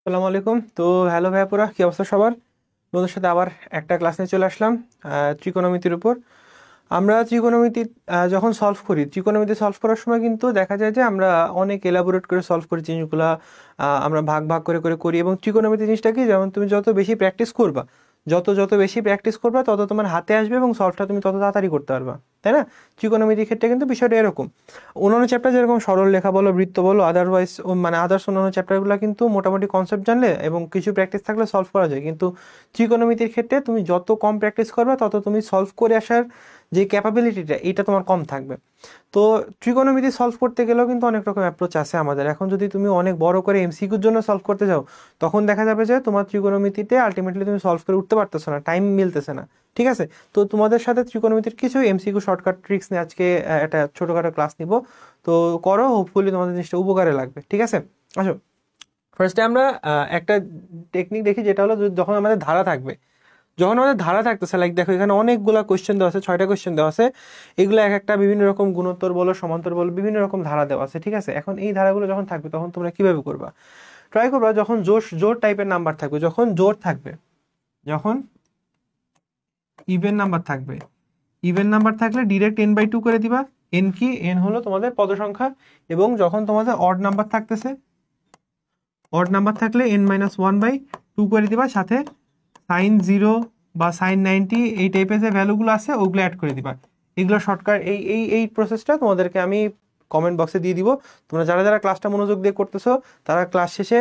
আসসালামু আলাইকুম। তো হ্যালো ভাইয়া, পুরা কি অবস্থা সবার? বন্ধুদের সাথে আবার একটা ক্লাস নিয়ে চলে আসলাম ত্রিকোণমিতির উপর। আমরা ত্রিকোণমিতি যখন সলভ করি, ত্রিকোণমিতি সলভ করার সময় কিন্তু দেখা যায় যে আমরা অনেক এলাবোরেট করে সলভ করি জিনিসগুলা। আমরা ভাগ ভাগ করে করে করি। এবং ত্রিকোণমিতি জিনিসটা কি, যেমন তুমি যত বেশি প্র্যাকটিস করবা, যত যত বেশি প্র্যাকটিস করবা তত তোমার হাতে আসবে এবং সলভটা তুমি তত তাড়াতাড়ি করতে পারবা, তাই না? ত্রিকোণমিতির ক্ষেত্রে কিন্তু বিষয়টা এরকম। অন্যান্য চ্যাপ্টার যেরকম সরল লেখা বলো, বৃত্ত বলো, আদারওয়াইজ মানে আদার্স অন্যান্য চ্যাপ্টারগুলো কিন্তু মোটামুটি কনসেপ্ট জানলে এবং কিছু প্র্যাকটিস থাকলে সলভ করা যায়। কিন্তু ত্রিকোণমিতির ক্ষেত্রে তুমি যত কম প্র্যাকটিস করবে তত তুমি সলভ করে আসার যে ক্যাপাবিলিটিটা, এটা তোমার কম থাকবে। তো ত্রিকোণমিতি সলভ করতে গেলেও কিন্তু অনেক রকম অ্যাপ্রোচ আছে আমাদের। এখন যদি তুমি অনেক বড় করে এমসিকিউর জন্য সলভ করতে যাও, তখন দেখা যাবে যে তোমার ত্রিকোণমিতিতে আলটিমেটলি তুমি সলভ করে উঠতে পারতেছো না, টাইম মিলতেছে না। ঠিক আছে, তো তোমাদের সাথে ত্রিকোণমিতির কিছু এমসিকিউ শর্টকাট ট্রিক্স নিয়ে আজকে একটা ছোটোখাটো ক্লাস নিব। তো করো, হোপফুলি তোমাদের জিনিসটা উপকারে লাগবে। ঠিক আছে, আসো ফার্স্টে আমরা একটা টেকনিক দেখি, যেটা হলো যখন আমাদের ধারা থাকবে। যখন আমাদের ধারা থাকতেছে, লাইক দেখো এখানে অনেকগুলো কোয়েশ্চেন দেওয়া আছে, 6টা কোয়েশ্চেন দেওয়া আছে। এগুলো এক একটা বিভিন্ন রকম গুণোত্তর বলো, সমান্তর বলো, বিভিন্ন রকম ধারা দেওয়া আছে। ঠিক আছে, এখন এই ধারাগুলো যখন থাকবে তখন তোমরা কিভাবে করবা? ট্রাই করবা যখন জোর জোর টাইপের নাম্বার থাকবে, যখন জোর থাকবে, যখন ইভেন নাম্বার থাকবে, ইভেন নাম্বার থাকলে ডিরেক্ট n/2 করে দিবা। এন কি? এন হলো তোমাদের পদ সংখ্যা। এবং যখন তোমাদের অড নাম্বার থাকতেছে, অড নাম্বার থাকলে n-1/2 করে দিবা, সাথে সাইন 0 বা সাইন 90 এই টাইপের যে ভ্যালুগুলো আছে ওগুলো অ্যাড করে দিবা। এগুলো শর্টকাট, এই এই এই প্রসেসটা তোমাদেরকে আমি কমেন্ট বক্সে দিয়ে দিব। তোমরা যারা যারা ক্লাসটা মনোযোগ দিয়ে করতেছো তারা ক্লাস শেষে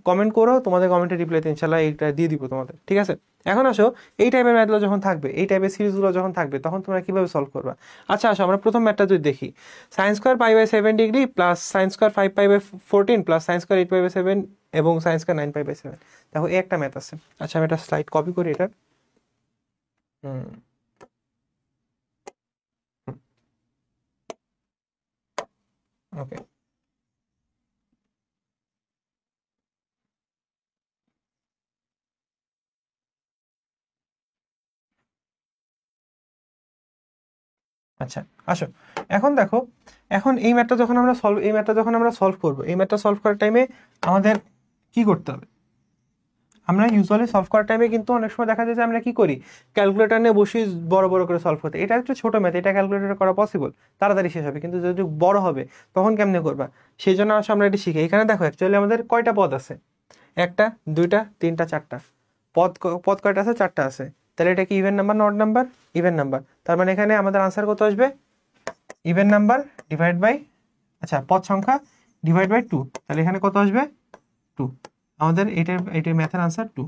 কমেন্ট করো, তোমাদের কমেন্টের রিপ্লাইতে ইনশাল্লাহ এইটা দিয়ে দিব তোমাদের। ঠিক আছে, এখন আসো এই টাইপের ম্যাথগুলো যখন থাকবে, এই টাইপের সিরিজগুলো যখন থাকবে, তখন তোমরা কিভাবে সলভ করবা? আচ্ছা আসো আমরা প্রথম ম্যাথটা যদি দেখি, sine square π/7 degree plus sine square 5π/14 plus sine square 8π/7 এবং সাইন স্কোয়ার 9π/7। দেখো এই একটা ম্যাথ আছে। আচ্ছা আমি একটা স্লাইড কপি করি এটা। ওকে, আচ্ছা আসো এখন দেখো, এখন এই ম্যাথটা যখন আমরা সলভ করবো, এই ম্যাথটা সলভ করার টাইমে আমাদের কি করতে হবে? আমরা ইউজুয়ালি সলভ করার টাইমে কিন্তু অনেক সময় দেখা যায় যে আমরা কি করি, ক্যালকুলেটর নিয়ে বসে বড় বড় করে সলভ করতে। এটা একটা ছোট ম্যাথ, এটা ক্যালকুলেটরে করা পসিবল, তাড়াতাড়ি শেষ হবে। কিন্তু যদি বড় হবে তখন কেমনে করবা, সেই জন্য আসলে আমরা এটা শিখি। এখানে দেখো অ্যাকচুয়ালি আমাদের কয়টা পদ আছে? একটা, দুইটা, তিনটা, চারটা পদ। পদ কয়টা আছে? চারটা আছে। তাহলে এটা কি ইভেন নাম্বার না অড নাম্বার? Even number. তার মানে এখানে আমাদের আনসার কত আসবে? ইভেন নাম্বার ডিভাইড বাই, আচ্ছা পদ সংখ্যা ডিভাইড বাই 2। তাহলে এখানে কত আসবে? 2। আমাদের এটার ম্যাথের আনসার 2।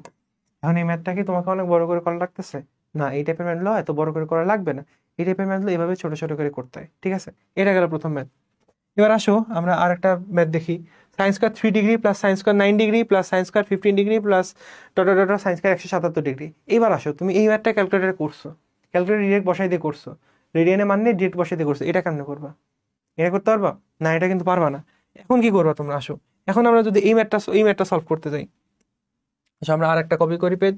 এখন এই ম্যাথটা কি তোমাকে অনেক বড় করে করা লাগতেছে? না, এই টাইপের ম্যাথগুলো এত বড় করে করা লাগবে না। এই টাইপের ম্যাথগুলো এভাবে ছোট ছোট করে করতে হয়। ঠিক আছে, এটা গেল প্রথম ম্যাথ। এবার আসো আমরা আর একটা ম্যাথ দেখি। Sine square 3 degree plus sine square 9 degree plus sine square 15 degree plus sine square 177 degree. এবার আসো তুমি এই ম্যাথটা ক্যালকুলেটরে করছো, ক্যালকুলেটর ডিরেক্ট বসাই দিয়ে করছো, রেডিয়ানে মান নিয়ে ডিরেক্ট বসাই দিয়ে করছো। এটা কেমনে করবা? এটা করতে পারবা না? এটা কিন্তু পারবা না। এখন কি করবা তোমরা? আসো এখন আমরা যদি এই ম্যাথটা সলভ করতে যাই, আচ্ছা আমরা আর একটা কপি করি পেজ।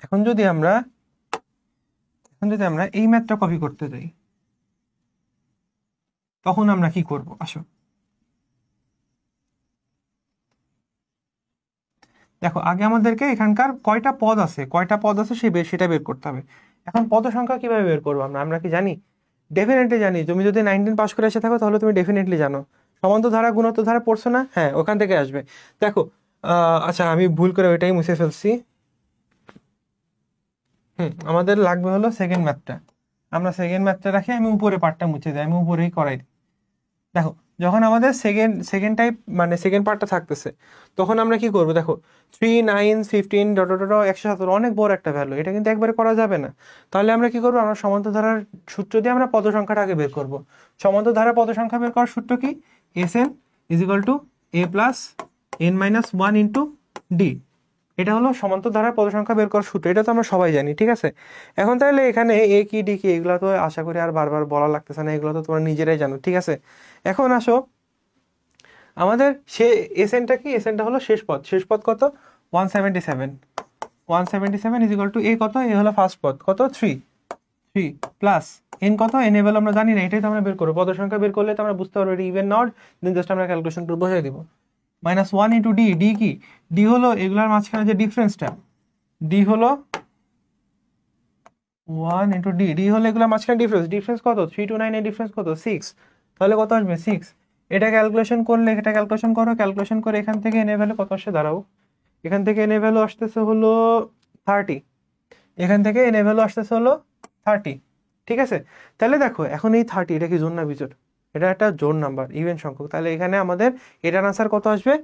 এখন যদি আমরা এই ম্যাথটা কপি করতে যাই, তখন আমরা কি করব? আসো দেখো, আগে আমাদেরকে এখানকার কয়টা পদ আছে সেটা বের করতে হবে। এখন পদ সংখ্যা কিভাবে বের করবো আমরা? আমরা কি জানি? ডেফিনেটলি জানি। তুমি যদি 19 পাস করে এসে থাকো তাহলে তুমি ডেফিনেটলি জানো। সমান্তর ধারা গুণোত্তর ধারা পড়ছো না? হ্যাঁ, ওখান থেকে আসবে। দেখো আচ্ছা আমি ভুল করে ওইটাই মুছে ফেলছি। আমাদের লাগবে হলো সেকেন্ড ম্যাথটা। আমরা সেকেন্ড ম্যাথটা রাখি, আমি উপরে পার্টটা মুছে দিই, আমি উপরেই করাই দিই। দেখো যখন আমাদের সেকেন্ড টাইপ মানে সেকেন্ড পার্টটা থাকতেছে, তখন আমরা কি করবো? দেখো 3, 9, 15 117 অনেক বড় একটা ভ্যালু, এটা কিন্তু একবারে করা যাবে না। তাহলে আমরা কি করবো? আমরা সমান্তর ধারার সূত্র দিয়ে আমরা পদ সংখ্যাটা আগে বের করবো। সমান্তর ধারা পদ সংখ্যা বের করার সূত্র কি? Sn = a plus n-1 into D. এটা হলো সমান্তর ধারার পদ সংখ্যা বের করার সূত্র। এটা তো আমরা সবাই জানি। ঠিক আছে, এখন তাহলে এখানে এ কি ডি কি এগুলো তো আশা করি আর বারবার বলা লাগতেছে না, এগুলো তো তোমরা নিজেরাই জানো। ঠিক আছে, এখন আসো আমাদের এসএনটা কি? এসএনটা হলো শেষ পদ। শেষ পদ কত? 177। 177 = এ কত? এ হলো ফার্স্ট পদ, কত? 3। 3 প্লাস n কত, n এর ভ্যালু আমরা জানি না, এটাই তো আমরা বের করবো। পদ সংখ্যা বের করলে তো আমরা বুঝতে পারবো এটা ইভেন নট, দেন জাস্ট আমরা ক্যালকুলেশন করে বসাই দিব। মাইনাস 1 ইন্টু ডি, ডি কি, ডি হলো এগুলার মাঝখানে যে ডিফারেন্সটা, ডি হলো 1 ইন্টু ডি, ডি হলো এগুলোর মাঝখানে ডিফারেন্স, ডিফারেন্স কত 3 to 9 এর ডিফারেন্স কত 6, তাহলে কত আসবে 6। এটা ক্যালকুলেশন করলে, এটা ক্যালকুলেশন করো, ক্যালকুলেশন করে এখান থেকে এন এর ভ্যালু কত আসে দাঁড়াও, এখান থেকে এন এর ভ্যালু আসতেছে হলো 30, এখান থেকে এন এর ভ্যালু আসতেছে হলো 30, ঠিক আছে। তাহলে দেখো এখন এই 30 এটা কি জোড় না বিজোড়, এটা একটা জোড় নাম্বার, ইভেন সংখ্যক, তাহলে এখানে আমাদের এটার আনসার কত আসবে,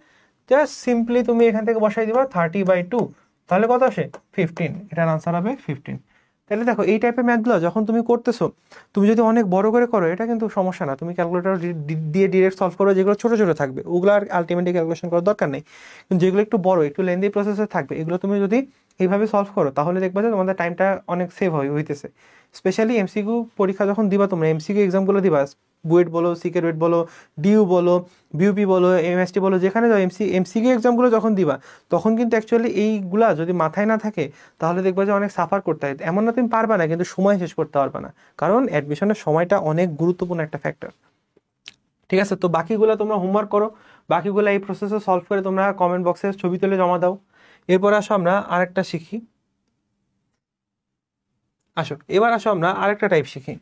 জাস্ট সিম্পলি তুমি এখান থেকে বসাই দিবা 30/2, তাহলে কত আসে 15, এটার আনসার হবে 15। তাহলে দেখো এই টাইপের ম্যাথগুলো যখন তুমি করতেছো, তুমি যদি অনেক বড় করে করো এটা কিন্তু সমস্যা না, তুমি ক্যালকুলেটর দিয়ে ডিরেক্ট সলভ করো, যেগুলো ছোট ছোট থাকবে ওগুলো আর আলটিমেটলি ক্যালকুলেশন করার দরকার নেই। কিন্তু যেগুলো একটু বড়, একটু লেন্দি প্রসেসে থাকবে, এগুলো তুমি যদি এইভাবে সলভ করো তাহলে দেখবে যে তোমাদের টাইমটা অনেক সেভ হইতেছে। স্পেশালি এমসিকিউ পরীক্ষা যখন দিবা, তোমরা এমসিকিউ এক্সামগুলো দিবা, বুয়েট বলো, সিকের ওয়েট বলো, ডিউ বলো, বিউপি বলো, এমএসটি বলো, যেখানে যাও এমসিকিউ এক্সামগুলো যখন দিবা, তখন কিন্তু অ্যাকচুয়ালি এইগুলা যদি মাথায় না থাকে তাহলে দেখবা যে অনেক সাফার করতে হয়। এমন না তুমি পারবা না, কিন্তু সময় শেষ করতে পারবা না, কারণ অ্যাডমিশনের সময়টা অনেক গুরুত্বপূর্ণ একটা ফ্যাক্টর। ঠিক আছে, তো বাকিগুলো তোমরা হোমওয়ার্ক করো, বাকিগুলো এই প্রসেসে সলভ করে তোমরা কমেন্ট বক্সে ছবি তুলে জমা দাও। এরপর আসো আমরা আরেকটা শিখি, এবার আসো আমরা আরেকটা টাইপ শিখি।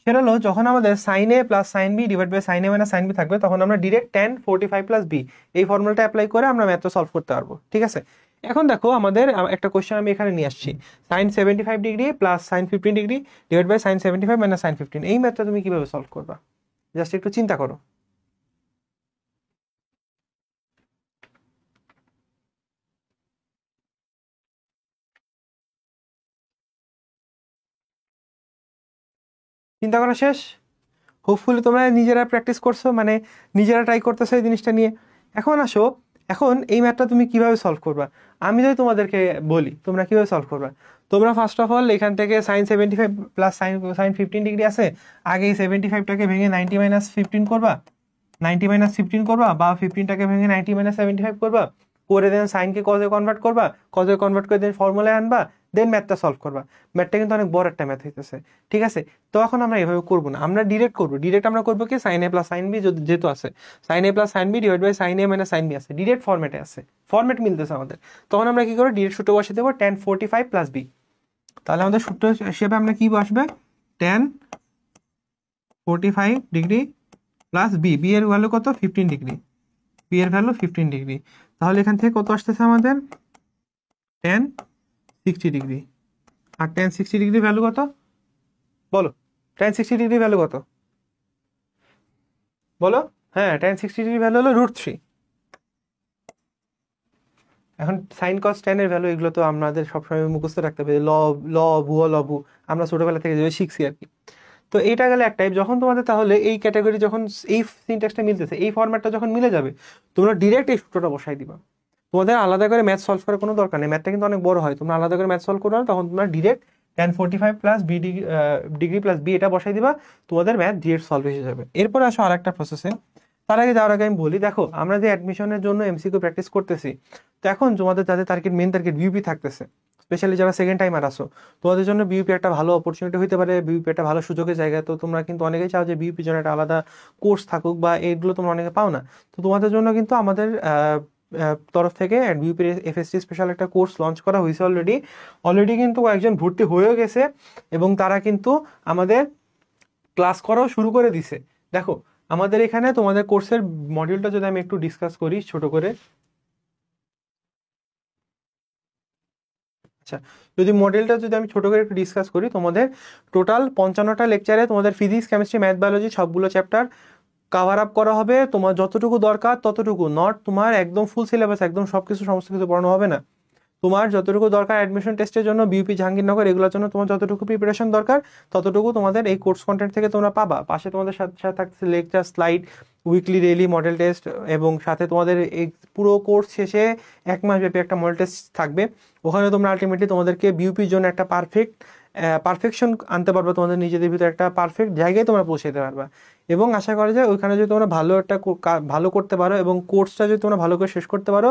সেটা হলো যখন আমাদের sine A plus sine B divide by sine A minus sine B থাকবে, তখন আমরা ডিরেক্ট tan 45 প্লাস বি এই ফর্মুলাটা অ্যাপ্লাই করে আমরা ম্যাথটা সলভ করতে পারবো। ঠিক আছে, এখন দেখো আমাদের একটা কোশ্চেন আমি এখানে নিয়ে আসছি, sine 75 degree plus sine 15 degree divide by sine 75 minus sine 15, এই ম্যাথটা তুমি কিভাবে সলভ করবা, জাস্ট একটু চিন্তা করো। চিন্তা করা শেষ? হোপফুলি তোমরা নিজেরা প্র্যাকটিস করছো, মানে নিজেরা ট্রাই করতেছো এই জিনিসটা নিয়ে। এখন আসো, এখন এই ম্যাথটা তুমি কিভাবে সলভ করবা, আমি যদি তোমাদেরকে বলি তোমরা কিভাবে সলভ করবা। তোমরা ফার্স্ট অফ অল এখান থেকে sine 75 plus sine sine 15 degree আছে, আগে এই 75টাকে ভেঙে 90 মাইনাস 15 করবা, 90 মাইনাস 15 করবা, বা 15টাকে ভেঙে 90 মাইনাস 75 করবা, করে দেন সাইনকে কজে কনভার্ট করবা, কজে কনভার্ট করে দেন ফর্মুলায় আনবা, দেন ম্যাথটা সলভ করবা। ম্যাথটা কিন্তু অনেক বড় একটা ম্যাথ হইতেছে। ঠিক আছে, তো এখন আমরা এভাবে করবো না, আমরা ডিরেক্ট করবো। ডিরেক্ট আমরা করবো কি, sine A plus sine B যেহেতু আছে, sine A plus sine B divide by sine A minus sine B আছে, ডিরেক্ট ফর্মেটে আছে, ফর্মেট মিলতেছে আমাদের। তখন আমরা কি করবো, ডিরেক্ট সূত্র বসে দেবো tan 45 প্লাস বি। তাহলে আমাদের সূত্র হিসেবে আমরা কি বসবে, tan 45 degree plus B, B এর ভ্যালু কত 15 ডিগ্রি, বি এর ভ্যালু 15 ডিগ্রি। তাহলে এখান থেকে কত আসতেছে আমাদের tan 60 ডিগ্রি, আর tan 60 ডিগ্রি ভ্যালু কত বলো, tan 60 ডিগ্রি ভ্যালু কত বলো, হ্যাঁ tan 60 ডিগ্রি ভ্যালু হলো √3। এখন সাইন কস tan এর ভ্যালু এগুলো তো আমাদের সবসময় মুখস্থ রাখতে হবে, লবু লবু আমরা ছোটবেলা থেকে যেভাবে শিখছি আর কি। তো এইটা গেলে এক টাইপ, যখন তোমাদের তাহলে এই ক্যাটাগরি যখন এই সিনট্যাক্সটা মিলতেছে, এই ফরম্যাটটা যখন মিলে যাবে, তোমরা ডিরেক্ট এই সূত্রটা বসাই দিবা। তোমাদের আলাদা করে ম্যাথ সলভ করার কোনো দরকার নেই, ম্যাথটা কিন্তু অনেক বড় হয়, তোমরা আলাদা করে ম্যাথ সলভ করো না, তখন তোমরা direct tan 45 plus B degree plus B এটা বসাই দিবা, তোমাদের ম্যাথ ডিরেক্ট সলভ হয়ে যাবে। এরপরে আসো আরেকটা প্রসেসে। তার আগে যাওয়ার আগে আমি বলি, দেখো আমরা যে অ্যাডমিশনের জন্য এমসিকিউ প্র্যাকটিস করতেছি, তো এখন তোমাদের যাদের টার্গেট, মেন টার্গেট বিউপি থাকতেছে, স্পেশালি যারা সেকেন্ড টাইমার আসো, তোমাদের জন্য বিউপি একটা ভালো অপরচুনিটি হতে পারে, বিউপি একটা ভালো সুযোগের জায়গা। তো তোমরা কিন্তু অনেকেই চাও যে বিউপির জন্য একটা আলাদা কোর্স থাকুক, বা এইগুলো তোমরা অনেকে পাও না। তো তোমাদের জন্য কিন্তু আমাদের তরফ থেকে বিউপির এফএসটি স্পেশাল একটা কোর্স লঞ্চ করা হয়েছে অলরেডি কিন্তু কয়েকজন ভর্তি হয়েও গেছে, এবং তারা কিন্তু আমাদের ক্লাস করাও শুরু করে দিছে। দেখো আমাদের এখানে তোমাদের কোর্সের মডিউলটা যদি আমি একটু ডিসকাস করি ছোট করে, আচ্ছা যদি মডেলটা যদি আমি ছোট করে একটু ডিসকাস করি, তোমাদের টোটাল 55টা লেকচারে তোমাদের ফিজিক্স, কেমিস্ট্রি, ম্যাথ, বায়োলজি সবগুলো চ্যাপ্টার কাভার আপ করা হবে। তোমার যতটুকু দরকার ততটুকু, নট তোমার একদম ফুল সিলেবাস, একদম সবকিছু সমস্ত কিছু পড়ানো হবে না। তোমার যতটুকু দরকার অ্যাডমিশন টেস্টের জন্য, বিউপি, জাহাঙ্গীরনগর, এগুলোর জন্য তোমার যতটুকু প্রিপারেশন দরকার ততটুকু তোমাদের এই কোর্স কন্টেন্ট থেকে তোমরা পাবা। পাশে তোমাদের সাথে সাথে থাকছে lecture, slide, weekly, daily model test, এবং সাথে তোমাদের এই পুরো কোর্স শেষে 1 মাস ব্যাপী একটা মডেল টেস্ট থাকবে। ওখানে তোমরা আলটিমেটলি তোমাদেরকে বিউপির জন্য একটা পারফেক্ট পারফেকশন আনতে পারবা, তোমাদের নিজেদের ভিতরে একটা পারফেক্ট জায়গায় তোমরা পৌঁছে যেতে পারবা। এবং আশা করা যায় ওইখানে যদি তোমরা ভালো একটা ভালো করতে পারো এবং কোর্সটা যদি তোমরা ভালো করে শেষ করতে পারো,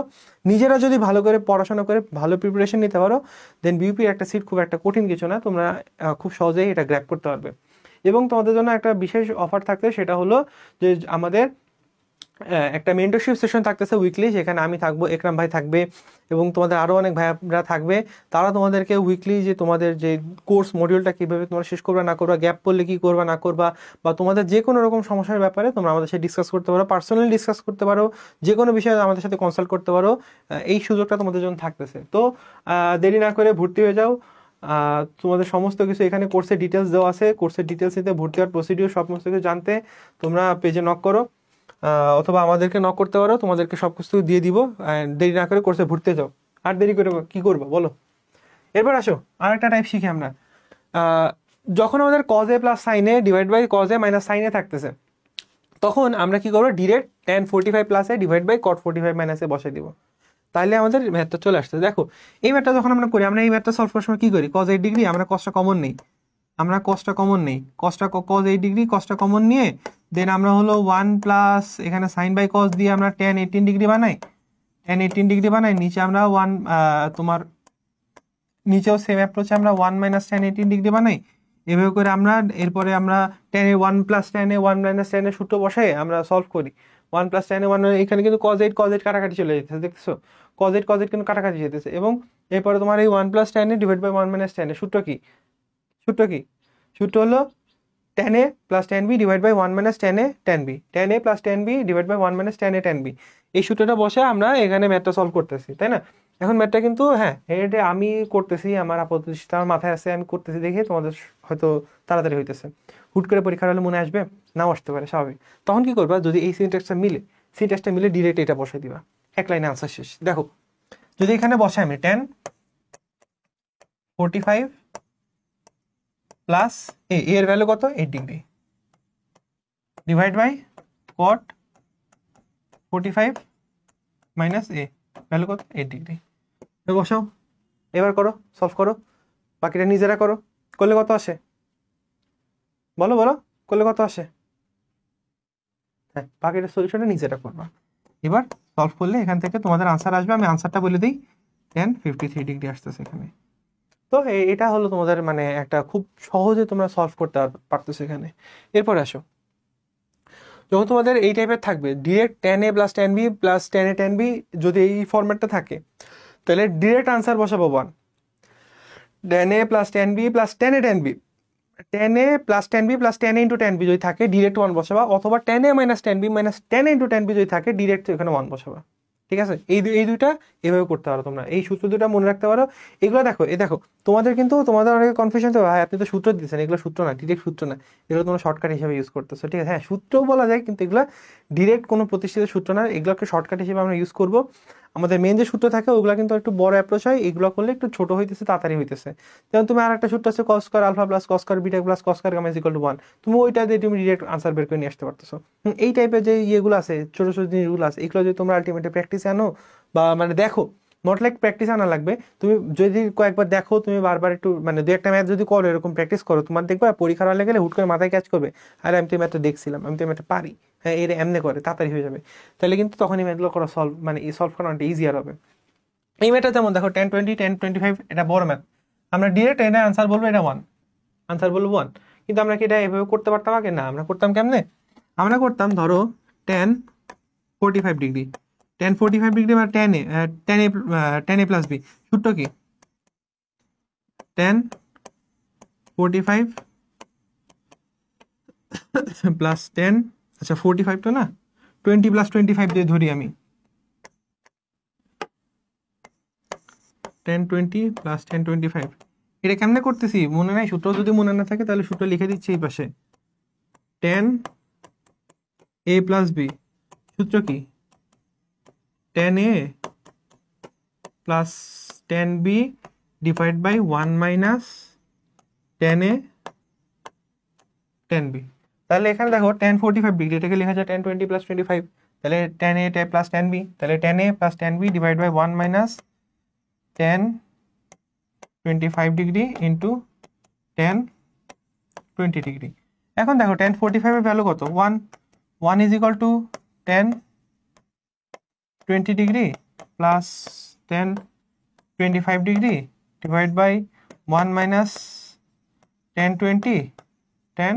নিজেরা যদি ভালো করে পড়াশোনা করে ভালো প্রিপারেশন নিতে পারো, দেন বিউপির একটা সিট খুব একটা কঠিন কিছু না, তোমরা খুব সহজেই এটা গ্র্যাব করতে পারবে। এবং তোমাদের জন্য একটা বিশেষ অফার থাকবে, সেটা হলো যে আমাদের একটা মেন্টরশিপ সেশন থাকতেছে উইকলি, সেখানে আমি থাকবো, একরাম ভাই থাকবে এবং তোমাদের আরও অনেক ভাইরা থাকবে। তারা তোমাদেরকে উইকলি যে তোমাদের যে কোর্স মডিউলটা কীভাবে তোমরা শেষ করবা না করবা, গ্যাপ পড়লে কী করবা না করবা, বা তোমাদের যে কোনো রকম সমস্যার ব্যাপারে তোমরা আমাদের সাথে ডিসকাস করতে পারো, পার্সোনালি ডিসকাস করতে পারো, যে কোনো বিষয়ে আমাদের সাথে কনসাল্ট করতে পারো। এই সুযোগটা তোমাদের জন্য থাকতেছে। তো দেরি না করে ভর্তি হয়ে যাও। তোমাদের সমস্ত কিছু এখানে কোর্সের ডিটেলস দেওয়া আছে, কোর্সের ডিটেলস নিতে, ভর্তি হওয়ার প্রসিডিউর সমস্ত কিছু জানতে তোমরা পেজে নক করো অথবা আমাদেরকে নক করতে পারো, তোমাদেরকে সব কিছু দিয়ে দিব। দেরি না করে কোর্সে ভর্তি যাও। আর দেরি করে কি করবো বলো? এরপর আসো আর একটা টাইপ শিখি আমরা। যখন আমাদের cos A plus sine A divide by cos A minus sine A থাকতেছে, তখন আমরা কি করবো? Direct tan 45 plus A divide by cot 45 minus A বসে দিব। তাহলে আমাদের ম্যাথটা চলে আসছে। দেখো এই ম্যাথটা যখন আমরা করি, আমরা এই ম্যাথটা সলভ করার সময় কি করি? cos 8 ডিগ্রি আমরা cosটা কমন নেই, cos 8 ডিগ্রি cosটা কমন নিয়ে দেন আমরা হলো 1 প্লাস এখানে সাইন বাই cos দিয়ে আমরা tan 18 ডিগ্রি বানাই, নিচে আমরা 1 তোমার নিচেও সেম অ্যাপ্রোচে আমরা 1 মাইনাস tan 18 ডিগ্রি বানাই। এভাবে করে আমরা এরপরে আমরা tan A 1 plus tan A 1 minus tan A সূত্র বসাই আমরা সলভ করি। 1 প্লাস tan এ 1, এখানে কিন্তু cos 8 কাটাকাটি চলে যেতেছে, দেখছো? cos 8 কিন্তু কাটাকাটি যেতেছে। এবং এরপরে তোমার এই 1 plus tan A divide by 1 minus tan A সূত্র কি হলো tan a plus tan b divide by 1 minus tan a tan b, tan a plus tan b divide by 1 minus tan a tan b। এই সূত্রটা বসে আমরা এখানে ম্যাথটা solve করতেছি, তাই না? এখন ম্যাথটা কিন্তু এটা আমি করতেছি, আমার আপাতত আমার মাথায় আছে, আমি করতেছি দেখে তোমাদের হয়তো তাড়াতাড়ি হইতেছে। হুট করে পরীক্ষার হলে মনে আসবে, নাও আসতে পারে, স্বাভাবিক। তখন কি করবা? যদি এই সিনট্যাক্সটা মিলে ডিরেক্ট এটা বসাই দিবা, এক লাইনে আনসার শেষ। দেখো যদি এখানে বসাই আমি tan 45 প্লাস এর ভ্যালু কত? 8 degree divide by cot 45 minus A value কত? 8 ডিগ্রি। বসাও, এবার করো, সলভ করো, বাকিটা নিজেরা করো। করলে কত আসে বলো, করলে কত আসে? হ্যাঁ, বাকিটা সলিউশনটা নিজেরা করবা। এবার সলভ করলে এখান থেকে তোমাদের আনসার আসবে। আমি আনসারটা বলে দিই, tan 53 ডিগ্রি আসতেছে এখানে। তো এটা হলো তোমাদের মানে একটা খুব সহজে তোমরা সলভ করতে পারতেছো এখানে। এরপর আসো, যখন তোমাদের এই টাইপের থাকবে direct tan a plus tan b plus tan a tan b, যদি এই ফরম্যাটটা থাকে তাহলে ডিরেক্ট আনসার বসাবো 1, tan a plus tan b plus tan a tan b, tan a plus tan b plus tan a into tan b যদি থাকে direct 1 বসাবা, অথবা tan a minus tan b minus tan a into tan b যদি থাকে direct এখানে 1 বসাবা। ঠিক আছে? এই দুইটা এভাবে করতে পারো তোমরা, এই সূত্র দুটা মনে রাখতে পারো। এগুলো দেখো, দেখো তোমাদের কিন্তু তোমাদের অনেক কনফিউশন তো, ভাই আপনি তো সূত্র দিচ্ছেন, এগুলো সূত্র না, ডিরেক্ট সূত্র না, এগুলো তোমরা শর্টকাট হিসেবে ইউজ করতেছো। ঠিক আছে? হ্যাঁ, সূত্রও বলা যায়, কিন্তু এগুলো ডিরেক্ট কোনো প্রতিষ্ঠিত সূত্র না, এগুলোকে শর্টকাট হিসেবে আমরা ইউজ করবো। আমাদের মেন যে সূত্র থাকে ওগুলো কিন্তু একটু বড় অ্যাপ্রোচ হয়, এগুলো করলে একটু ছোট হইতেছে, তাড়াতাড়ি হইতেছে। যেমন তুমি আর একটা সূত্র আছে cos square alpha plus cos square beta plus cos square gamma equal to 1, তুমি ওইটা দিয়ে তুমি ডিরেক্ট আনসার বের করে নিয়ে আসতে পারতেছো। এই টাইপের যে ইয়েগুলো আছে, ছোট ছোট জিনিসগুলো আছে, এগুলো যদি তোমরা আলটিমেটলি প্র্যাকটিসে আনো বা মানে দেখো, নট লাইক প্র্যাকটিস আনা লাগবে, তুমি যদি কয়েকবার দেখো, তুমি বারবার একটু মানে দু একটা ম্যাথ যদি করো, এরকম প্র্যাকটিস করো, তোমার দেখবে পরীক্ষার হলে গেলে হুট করে মাথায় ক্যাচ করবে, আরে আমি তো এই ম্যাথটা দেখছিলাম, আমি তো এই ম্যাথটা পারি, হ্যাঁ এর এমনি করে, তাড়াতাড়ি হয়ে যাবে। তাহলে কিন্তু তখন এই ম্যাথগুলো করা সলভ করা অনেকটা ইজিয়ার হবে। এই ম্যাথটা যেমন দেখো tan 20 tan 25 এটা বড় ম্যাথ, আমরা ডিরেক্ট এটা আনসার বলবো, এটা 1 আনসার বলবো 1। কিন্তু আমরা কি এটা এভাবে করতে পারতাম আগে? না, আমরা করতাম কেমনে? আমরা করতাম ধরো tan 45 ডিগ্রি, tan 45 ডিগ্রি বা tan a প্লাস বি, সূত্র কি? tan 45 প্লাস tan, আচ্ছা 45 তো না, 20 প্লাস 25 দিয়ে ধরি আমি, tan 20 প্লাস tan 25। এটা কেমনে করতেছি মনে নাই? সূত্র যদি মনে না থাকে তাহলে সূত্র লিখে দিচ্ছি এই পাশে, tan a প্লাস বি, সূত্র কি? tan a plus tan b divide by 1 minus tan a tan b। তাহলে এখানে দেখো tan 45 ডিগ্রি, এটাকে লেখা যায় tan 20 প্লাস 25, তাহলে tan a plus tan b, তাহলে tan a plus tan b divide by 1 minus tan 25 degree into tan 20 degree. এখন দেখো টেন 45-এর ভ্যালু কত? 1 1 is equal to tan 20 degree plus tan 25 degree divide by 1 minus tan 20 tan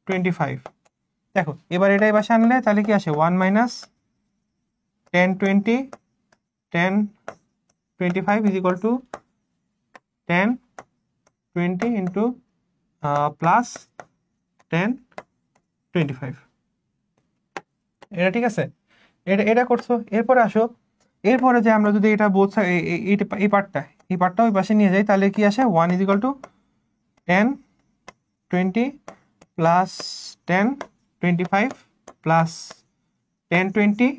25। দেখো এবার এটাই পাশে আনলে তাহলে কি আসে? 1 minus tan 20 tan 25 is equal to tan 20 into plus tan 25। এটা ঠিক আছে? এটা করছো। এরপরে আসো, এরপরে যে আমরা যদি এটা বোথ এই পার্টটা ওই পাশে নিয়ে যাই তাহলে কি আসে? 1 is equal to tan 20 plus tan 25 plus ten 20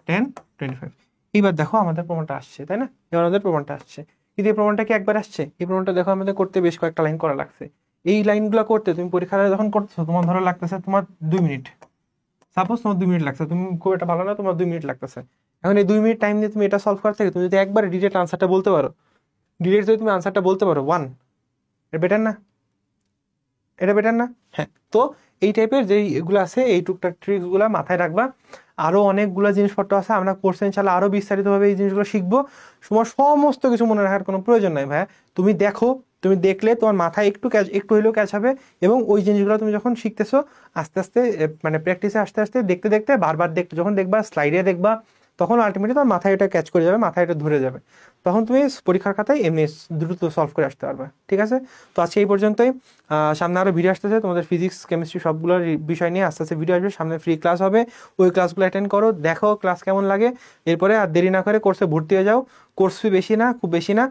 tan 25। এইবার দেখো আমাদের প্রমাণটা আসছে, তাই না? এবার আমাদের প্রমাণটা আসছে, কিন্তু এই প্রমাণটা কি একবার আসছে? এই প্রমাণটা দেখো আমাদের করতে বেশ কয়েকটা লাইন করা লাগছে। এই লাইনগুলো করতে তুমি পরীক্ষাটা যখন করতেছো তোমার ধরো লাগতেছে তোমার 2 মিনিট, সাপোজ তোমার 2 মিনিট লাগছে, তুমি খুব একটা ভালো না, তোমার 2 মিনিট লাগতেছে। এখন এই 2 মিনিট টাইম দিয়ে তুমি এটা সলভ করার থেকে তুমি যদি একবার ডিরেক্ট আনসারটা বলতে পারো, ডিরেক্ট যদি তুমি আনসারটা বলতে পারো 1, এটা বেটার না? এটা বেটার না? হ্যাঁ। তো এই টাইপের যেই এগুলো আছে এই টুকটাক ট্রিক্সগুলো মাথায় রাখবা। আরও অনেকগুলো জিনিসপত্র আছে, আমরা কোর্সে ইনশাল্লাহ আরও বিস্তারিতভাবে এই জিনিসগুলো শিখবো। তোমার সমস্ত কিছু মনে রাখার কোনো প্রয়োজন নাই ভাইয়া, তুমি দেখো, তুমি দেখলে তোমার মাথায় একটু হইলেও ক্যাচ হবে। এবং ওই জিনিসগুলো তুমি যখন শিখতেছো আস্তে আস্তে মানে প্র্যাকটিসে আস্তে আস্তে দেখতে দেখতে বারবার যখন দেখবা স্লাইডে দেখবা তখন আলটিমেটলি তোমার মাথায় এটা ক্যাচ করে যাবে, মাথায় এটা ধরে যাবে, তখন তুমি পরীক্ষার খাতায় এমনি দ্রুত সলভ করে আসতে পারবে। ঠিক আছে? তো আজকে এই পর্যন্তই। সামনে আরও ভিডিও আসতেছে তোমাদের ফিজিক্স কেমিস্ট্রি সবগুলোর বিষয় নিয়ে আস্তে আস্তে ভিডিও আসবে, সামনে ফ্রি ক্লাস হবে, ওই ক্লাসগুলো অ্যাটেন্ড করো, দেখো ক্লাস কেমন লাগে। এরপরে আর দেরি না করে কোর্সে ভর্তি হয়ে যাও। কোর্স ফি বেশি না, খুব বেশি না।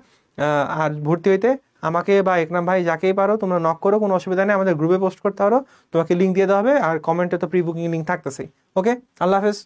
আর ভর্তি হইতে আমাকে বা একরাম ভাই যাকেই পারো তোমরা নক করো, কোনো অসুবিধা নেই, আমাদের গ্রুপে পোস্ট করতে পারো, তোমাকে লিঙ্ক দিয়ে দেওয়া হবে, আর কমেন্টে তো প্রি বুকিং লিঙ্ক থাকতেছেই। ওকে, আল্লাহ হাফেজ।